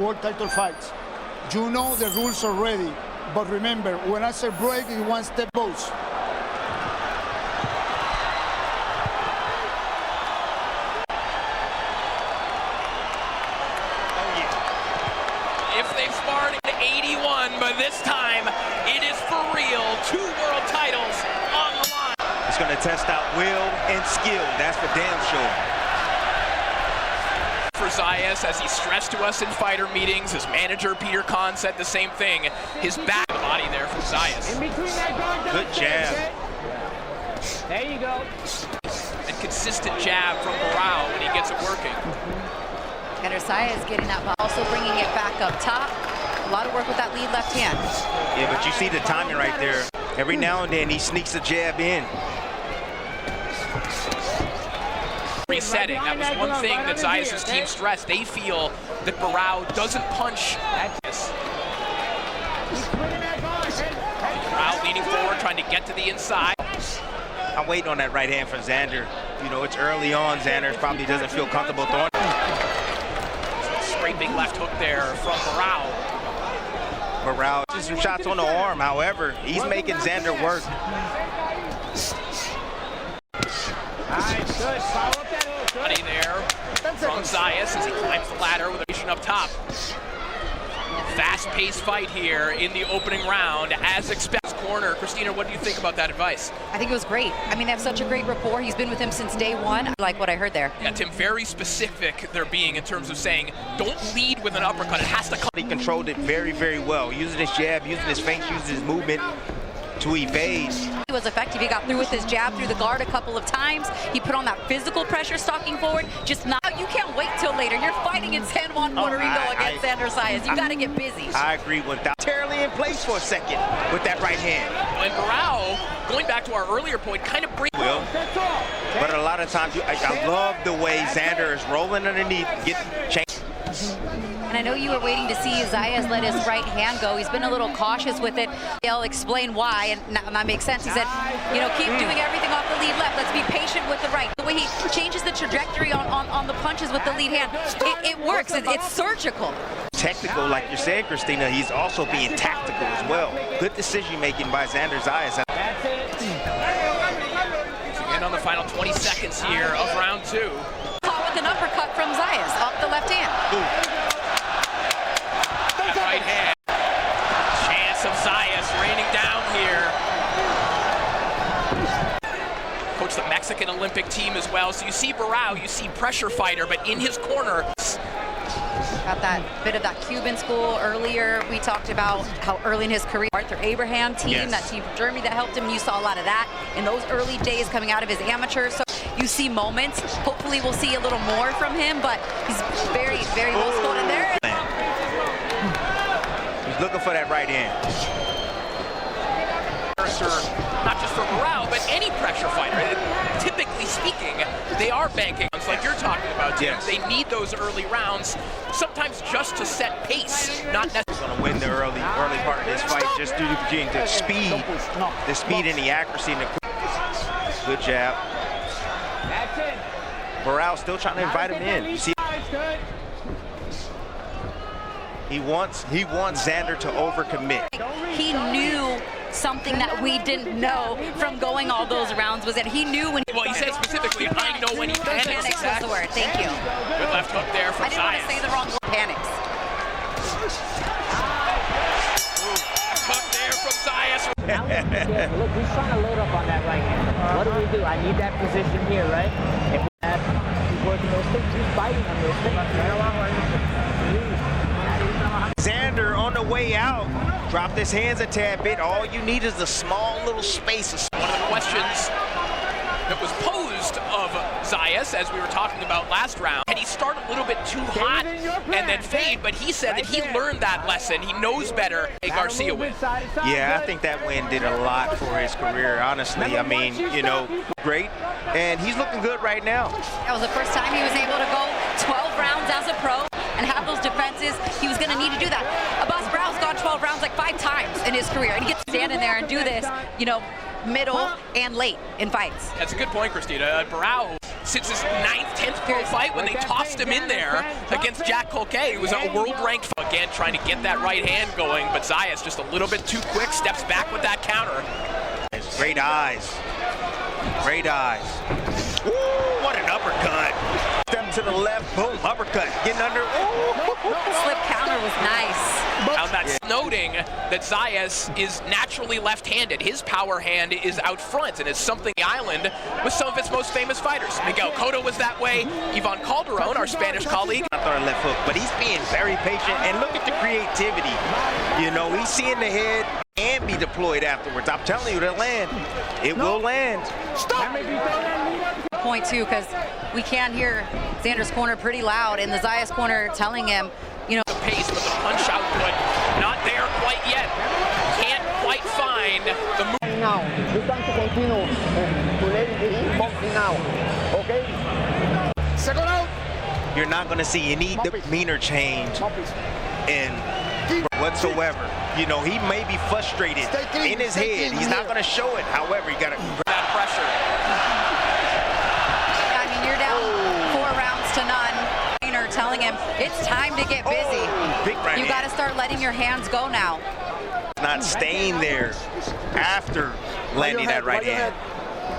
world title fights. You know the rules already, but remember, when I say break, it's one step goes. If they've sparred in 81, but this time it is for real. 2 world titles on the line. It's going to test out will and skill. That's for damn sure. For Zayas, as he stressed to us in fighter meetings, his manager Peter Kahn said the same thing. His back body there from Zayas. In between that guard, good jab. There you go. And consistent jab from Barao when he gets it working. Zayas getting that ball, also bringing it back up top. A lot of work with that lead left hand. Yeah, but you see the timing right there. Every now and then he sneaks a jab in. Resetting. That was one thing that Zayas' team stressed. They feel that Barao doesn't punch at this. Barao leaning forward, trying to get to the inside. I'm waiting on that right hand from Xander. You know, it's early on. Xander probably doesn't feel comfortable throwing. Great big left hook there from Barao. Barao just some shots on the arm. However, he's making Xander work. Money there from Zayas as he climbs the ladder with a mission up top. Fast-paced fight here in the opening round, as expected. Corner, Christina, what do you think about that advice? I think it was great. I mean, they have such a great rapport. He's been with him since day one. I like what I heard there. Yeah, Tim, very specific they're being in terms of saying, don't lead with an uppercut. It has to come. He controlled it very, very well, using his jab, using his feints, using his movement to evade. He was effective. He got through with his jab through the guard a couple of times. He put on that physical pressure stalking forward. Just now, you can't wait till later. You're fighting in San Juan, Puerto Rico against Xander Zayas. You got to get busy. I agree with that. Terribly in place for a second with that right hand. And Barao, going back to our earlier point, kind of brings. But a lot of times, I love the way Xander is rolling underneath, getting changed. And I know you were waiting to see Zayas let his right hand go. He's been a little cautious with it. I'll explain why, and that makes sense. He said, you know, keep doing everything off the lead left. Let's be patient with the right. The way he changes the trajectory on the punches with the lead hand, it works. It's surgical. Technical, like you're saying, Christina, he's also being tactical as well. Good decision making by Xander Zayas. And on the final 20 seconds here of round 2. Caught with an uppercut from Zayas off the left hand. That right hand. Chance of Zayas raining down here. Coach the Mexican Olympic team as well. So you see Barao, you see pressure fighter, but in his corner. Got that bit of that Cuban school earlier. We talked about how early in his career, Arthur Abraham team, that team from Germany that helped him. You saw a lot of that in those early days coming out of his amateur. So you see moments. Hopefully we'll see a little more from him, but he's very, very well skilled in there. He's looking for that right hand. Not just for Barao, but any pressure fighter. Typically speaking, they are banking, like you're talking about, Tim. They need those early rounds, sometimes just to set pace, not necessarily. Going to win the early part of this fight just due to the speed and the accuracy. And the good jab. Barao still trying to invite him in. You see, he wants Xander to overcommit. He knew something that we didn't know from going all those rounds was that he knew when. Well, he said specifically, I know when he panics. Panics was the word. Thank you. Good left hook there from Zayas. I didn't want to say the wrong word. Panics. Hook there from Zayas. Look, he's trying to load up on that right hand. What do? I need that position here, right? If we have, he's working those sticks, he's biting on those sticks. Xander on the way out, dropped his hands a tad bit. All you need is a small little space. One of the questions that was posed of Zayas, as we were talking about last round, and he started a little bit too hot and then fade, but he said that he learned that lesson. He knows better. Garcia win. Yeah, I think that win did a lot for his career, honestly. I mean, you know, great. And he's looking good right now. That was the first time he was able to go 12 rounds as a pro and have those defenses. He was going to need to do that. Abbas Barao's gone 12 rounds like 5 times in his career, and he gets to stand in there and do this, you know, middle and late in fights. That's a good point, Christina. Barao since his 9th, 10th pro fight when they tossed him in there against Jack Colquet. He was a world-ranked again, trying to get that right hand going, but Zayas just a little bit too quick, steps back with that counter. Great eyes. Great eyes. Ooh, what an uppercut. Step to the left, boom, uppercut. Getting under. Ooh. Slip counter was nice. Now that's noting that Zayas is naturally left-handed. His power hand is out front, and it's something the island with some of its most famous fighters. Miguel Cotto was that way. Ivan Calderon, our Spanish colleague. I thought a left hook, but he's being very patient, and look at the creativity. You know, he's seeing the head and be deployed afterwards. I'm telling you, it'll land. It will land. Stop! Point too, because we can hear Xander's corner pretty loud, and the Zayas corner telling him, you know, The pace, but the punch output not there quite yet. Can't quite find the move. Now, you got to continue to let it be boxing now, okay? Second out. You're not going to see any demeanor change in whatsoever. You know, he may be frustrated in his head. He's not going to show it. However, you got to That pressure. I mean, you're down 4 rounds to none. Trainer telling him it's time to get busy. big right You got to start letting your hands go now. not staying there after landing that right hand.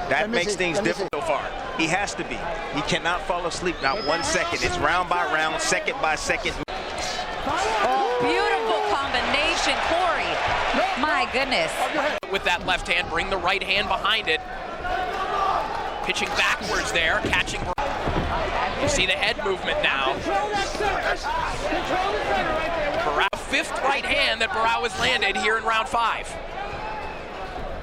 That makes things different so far. He has to be. He cannot fall asleep, not 1 second. It's round by round, second by second. Beautiful combination, Corey. My goodness. With that left hand, bring the right hand behind it. Pitching backwards there, catching. You see the head movement now. Barao, 5th right hand that Barao has landed here in round 5.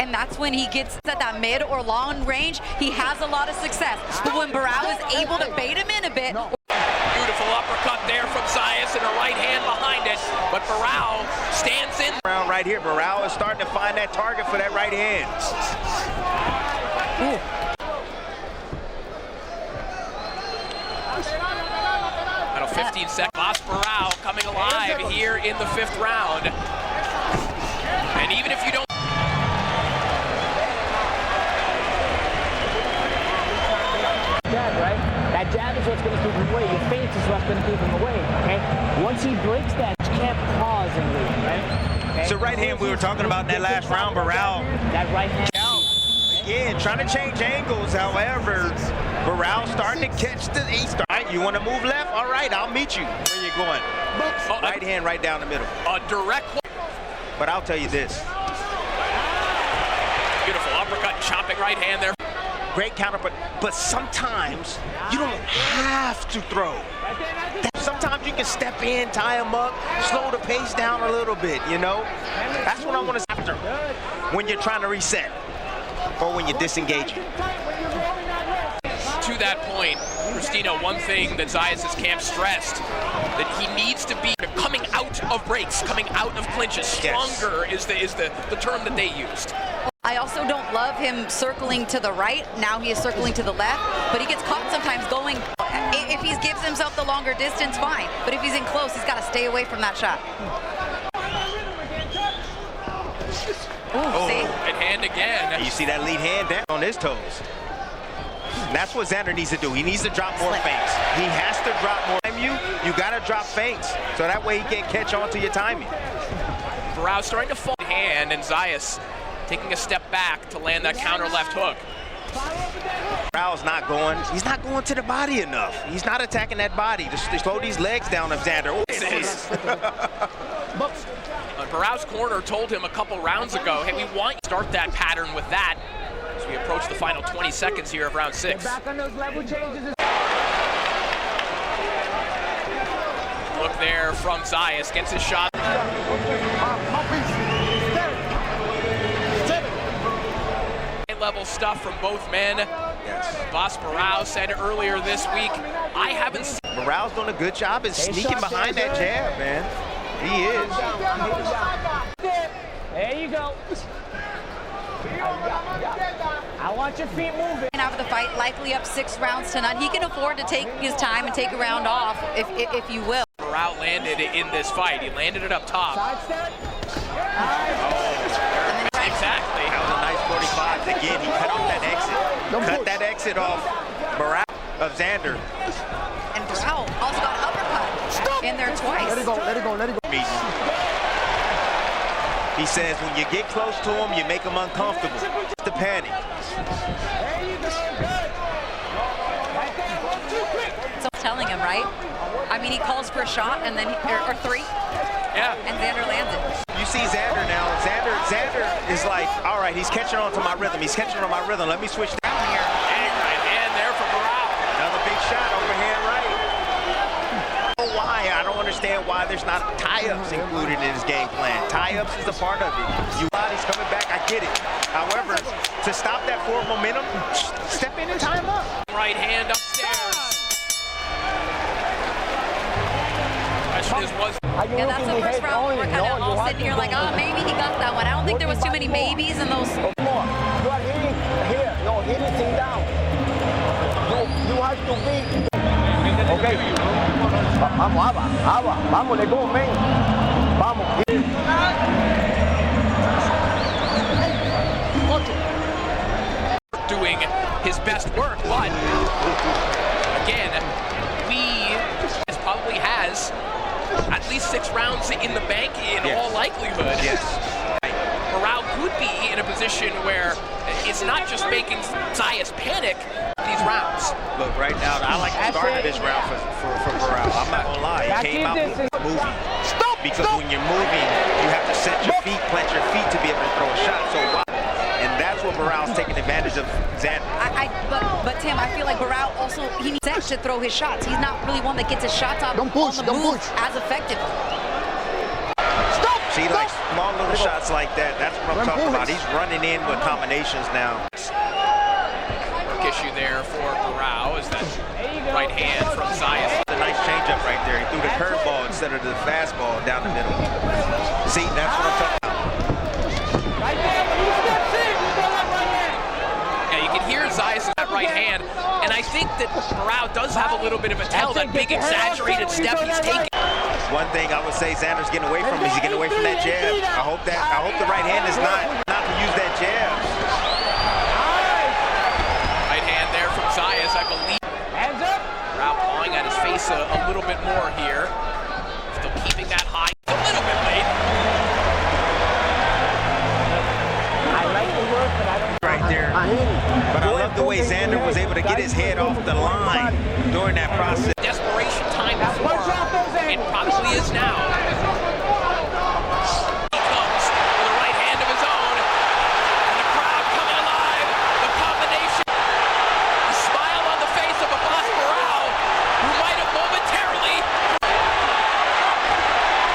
And that's when he gets at that mid or long range, he has a lot of success. But when Barao is able to bait him in a bit. Beautiful uppercut there from Zayas and a right hand behind it. But Barao stands in. Round right here, Barao is starting to find that target for that right hand. Ooh. About a 15 second. Bas Barao coming alive here in the 5th round. And even if you don't. Jab, right? That jab is what's going to keep him away. Your feint is what's going to keep him away, okay? Once he breaks that, you can't pause and leave, right? Okay? So right hand we were talking about in that last round, Barao. That right hand. Again, trying to change angles. However, Barao starting to catch the east. All right, you want to move left? All right, I'll meet you. Where you going? Right hand right down the middle. A direct. But I'll tell you this. Beautiful uppercut, chopping right hand there. Great counter, but sometimes you don't have to throw. Sometimes you can step in, tie him up, slow the pace down a little bit, you know? That's what I want to see after when you're trying to reset or when you're disengaging. To that point, Christina, one thing that Zayas' camp stressed, that he needs to be coming out of breaks, coming out of clinches. Stronger is the term that they used. I also don't love him circling to the right. Now he is circling to the left, but he gets caught sometimes going. If he gives himself the longer distance, fine. But if he's in close, he's got to stay away from that shot. Ooh, see? Right hand again. You see that lead hand down on his toes. And that's what Xander needs to do. He needs to drop more feints. He has to drop more. You got to drop feints, so that way he can catch on to your timing. Barao starting to fall hand, and Zayas taking a step back to land that counter left hook. Barao's not going. He's not going to the body enough. He's not attacking that body. Just slow these legs down of Xander. Oh, Barao's corner told him a couple rounds ago, hey, we want you to start that pattern with that as we approach the final 20 seconds here of round 6. Back on those level changes. Look there from Zayas, gets his shot. Level stuff from both men. Yes. Bas Barao said earlier this week, I haven't seen. Barao's doing a good job of sneaking behind that jab, man. He is. There you go. I want your feet moving. Out of the fight, likely up 6 rounds to none. He can afford to take his time and take a round off, if you will. Barao landed in this fight. He landed it up top. Exactly. That was a nice 45. Again, he cut off that exit. Cut that exit off. Barao. of Xander. And Barao also got an uppercut in there twice. Let it go, let it go, let it go. He says when you get close to him, you make him uncomfortable. The panic. So telling him, right? I mean, he calls for a shot and then, or three. Yeah. And Xander lands it. You see Xander now. Xander is like, all right, he's catching on to my rhythm. He's catching on my rhythm. Let me switch down here. And right hand there for Barao. Another big shot overhand right. Why? I don't understand why there's not tie-ups included in his game plan. Tie-ups is a part of it. He's coming back, I get it. However, to stop that forward momentum, step in and tie him up. Right hand upstairs. Question is, was... Yeah, that's the first round we're kind of all sitting here like, oh, maybe he got that one. I don't think there was too many maybes in those. You are hitting here, no, anything down. You have to be. Okay. Vamos, vamos, let go, man. Vamos. Doing his best work, but again, probably has at least 6 rounds in the bank in all likelihood. Yes. Barao could be in a position where it's not just making Zayas panic these rounds. Look, right now, I like the start of this round for Barao. I'm not gonna lie, he came out moving. Because when you're moving, you have to set your feet, plant your feet to be able to throw a shot. So and that's what Barao's taking advantage of Xander. But Tim, I feel like Barao also, he needs to throw his shots. He's not really one that gets his shots out on the move as effectively. See, like small little shots like that, that's what I'm talking about. He's running in with combinations now. Work issue there for Barao is that right hand from Zayas. A nice changeup right there. He threw the curveball instead of the fastball down the middle. See, that's what I'm talking about. Yeah, you can hear Zayas in that right hand, and I think that Barao does have a little bit of a tell, that big exaggerated step he's taking. One thing I would say Xander's getting away from is he's getting away from that jab. I hope the right hand is not to use that jab. Right hand there from Zayas, I believe. Hands up. Barao pawing at his face a little bit more here. Still keeping that high. A little bit late. I like the work, but I don't. Right there. But I love the way Xander was able to get his head off the line during that process. Desperation time before, and probably is now. He comes with a right hand of his own, and the crowd coming alive. The combination, the smile on the face of Abbas Barao, who might have momentarily.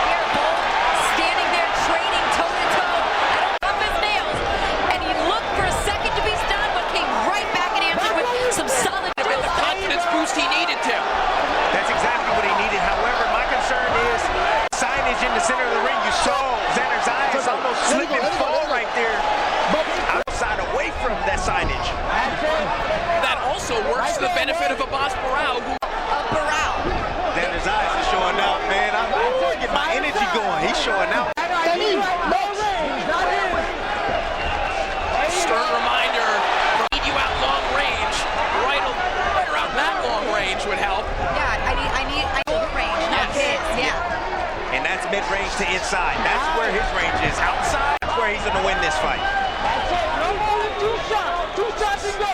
They're both standing there trading toe-to-toe. I don't love his nails, and he looked for a second to be stunned, but came right back and answered with some solid. The confidence boost he needed to. That's exactly what he needed. However, my concern is signage in the center of the ring. You saw Xander's eyes almost slip and fall right there. Outside away from that signage. That also works to the benefit of Abbas Barao, who Xander's eyes are showing out, man. I'm getting my energy going. He's showing out. stern reminder from you out long range, right around that long range would help. Yeah, I need full range, not his. Yeah. And that's mid-range to inside. That's where his range is. Outside, that's where he's going to win this fight. That's it. No more than 2 shots. 2 shots and go.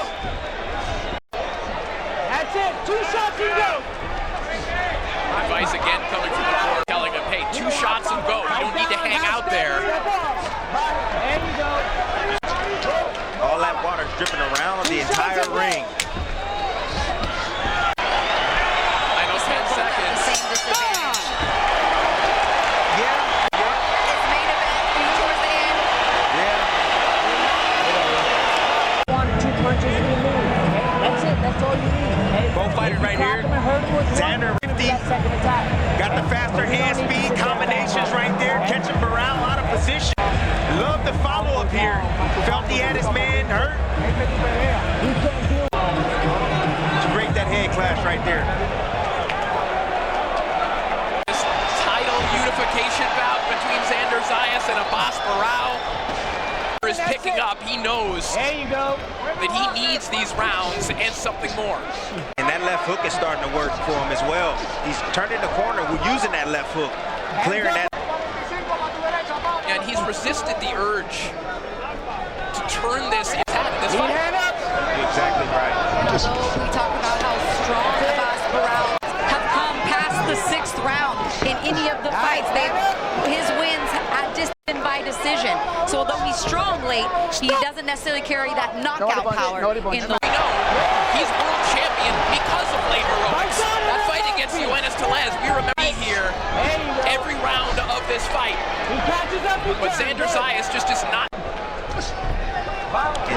That's it. 2 shots and go. Advice again coming from the board, telling him, hey, 2 shots and go. You don't need to hang out there. There you go. All that water's dripping around the entire ring. Final 10 seconds. Same disadvantage. Yeah. It's main event, towards the end. Yeah. 1 or 2 punches in the move. Okay? That's it. That's all you need. Okay? Both fighters right here. Xander 50. Got the faster hand speed combinations right there. Catching Barao out of position. Love the follow-up here. Felt he had his man hurt. To break that head clash right there. This title unification bout between Xander Zayas and Abbas Barao is picking up. He knows There you go. that he needs these rounds and something more. And that left hook is starting to work for him as well. He's turning the corner. We're using that left hook, clearing that. And he's resisted the urge to turn this fight. You're exactly right. Although we talk about how strong Abbas Barao have come past the 6th round in any of the fights, his wins have just been by decision. So although he's strong late, he doesn't necessarily carry that knockout power in the. We know he's world champion because of late heroics. That fight against Yoenis Tellez, we remember here every round of this fight. But Xander Zayas just is not. And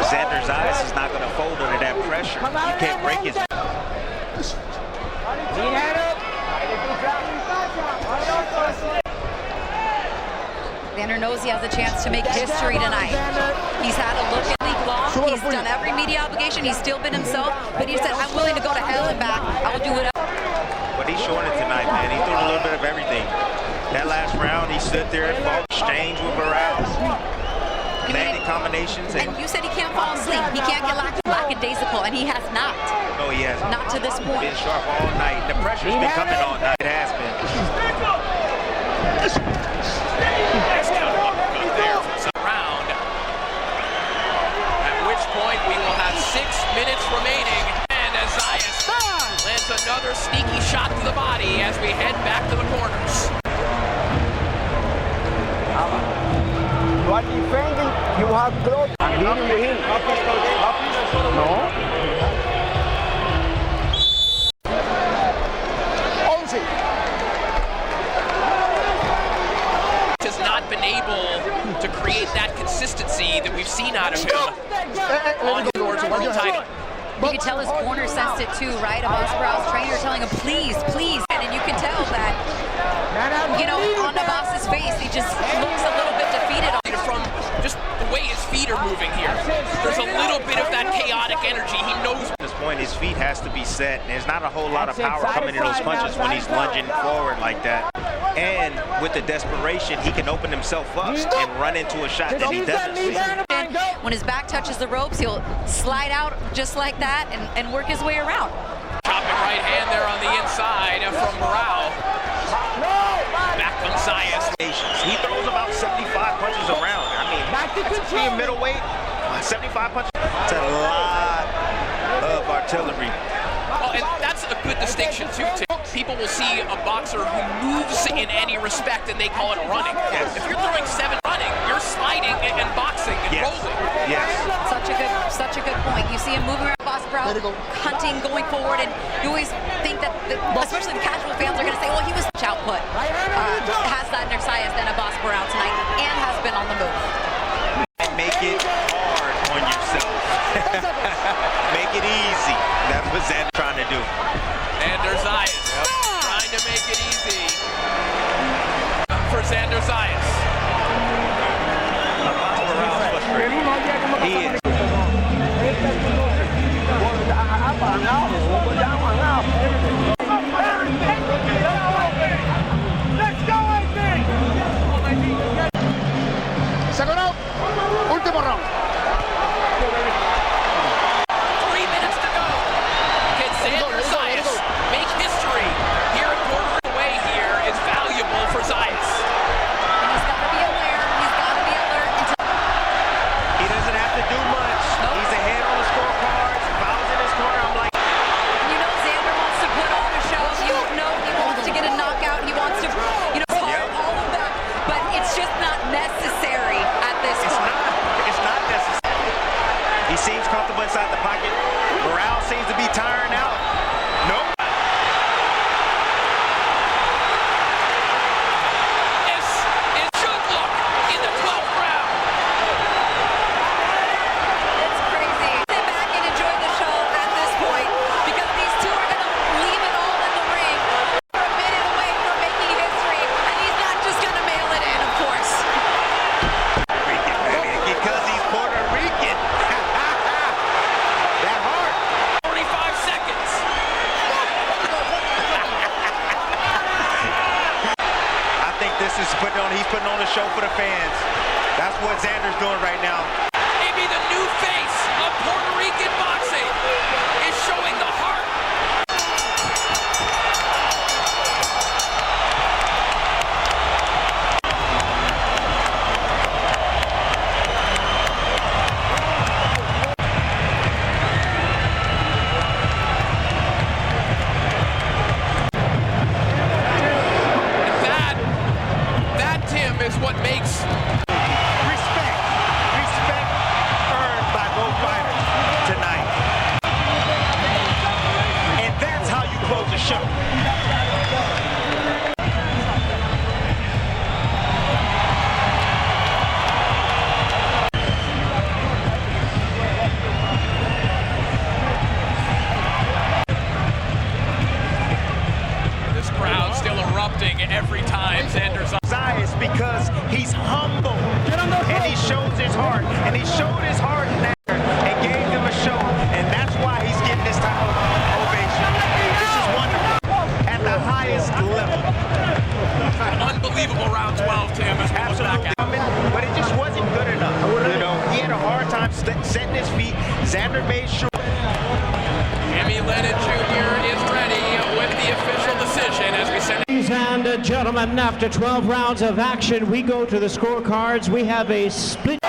Xander Zayas is not going to fold under that pressure. You can't break his. Xander knows he has a chance to make history tonight. He's had a look at league long. He's done every media obligation. He's still been himself. But he said, I'm willing to go to hell and back. I will do whatever. But he's showing it tonight, man. He's doing a little bit of everything. That last round, he stood there and fought exchange with Barao. Landing combinations. And you said he can't fall asleep. He can't get lackadaisical, and he has not. No, he hasn't. Not to this point. Been sharp all night. The pressure's been coming all night. It has been. Round. At which point we will have 6 minutes remaining. And as Zayas lands another sneaky shot to the body as we head back to the corners. You are defending, you have close. No. Has not been able to create that consistency that we've seen out of him on towards a world title. You can tell his corner sensed it too, right? Abbas Barao's trainer telling him, please, please. And you can tell that, you know, on Abbas's face, he just looks a little bit defeated. From just the way his feet are moving here, there's a little bit of that chaotic energy. He knows. At this point, his feet has to be set. And there's not a whole lot of power coming in those punches when he's lunging forward like that. And with the desperation, he can open himself up and run into a shot that he doesn't see. When his back touches the ropes, he'll slide out just like that and work his way around. Chopping right hand there on the inside from Barao. Back comes Zayas. He throws about 75 punches around. I mean, being middleweight, 75 punches. It's a lot of artillery. Oh, and that's a good distinction too, Tim. People will see a boxer who moves in any respect and they call it running. Yes. If you're throwing 7 running, you're sliding and boxing and rolling. Yes. Such a good point. You see him moving around Abbas Barao, hunting, going forward, and you always think that, especially the casual fans are going to say, well, he was output. Has Xander Zayas than Abbas Barao tonight and has been on the move. And make it hard on yourself. Make it easy. That's what Xander's trying to do. Xander Zayas trying to make it easy for Xander Zayas. He is. Second out. Último round. 3 minutes to go. Can Xander Zayas make history here at quarter away here is valuable for Zayas. And he's got to be aware. He's got to be alert. He doesn't have to do much. Nope. He's ahead on the scorecards. If I was in his corner, I'm like. You know Xander wants to put on a show. You know he wants to get a knockout. He wants to, you know, all of that. But it's just not necessary at this point. It's not necessary. He seems comfortable inside the pocket. Barao seems to be tiring out. Nope. This is should look in the 12th round. It's crazy. Sit back and enjoy the show at this point because these two are going to leave it all in the ring. We're a minute away from making history, and he's not just going to mail it in, of course. Because he's Puerto Rican. That hard. 45 seconds. I think this is he's putting on a show for the fans. That's what Xander's doing right now. Maybe the new face of Puerto Rican boxing is showing the heart is what makes Respect earned by both fighters tonight. And that's how you close the show. this crowd still erupting every time Xander's on. Zayas, because he's humble and he shows his heart, and he showed his heart in there and gave him a show, and that's why he's getting this type of ovation. This is wonderful at the highest level. Unbelievable round 12, Tim. As we look back at it. But it just wasn't good enough. You know, he had a hard time setting his feet. Xander made sure. Jimmy Lennon Jr. is ready with the official decision as we send. Ladies and gentlemen, after 12 rounds of action, we go to the scorecards. We have a split.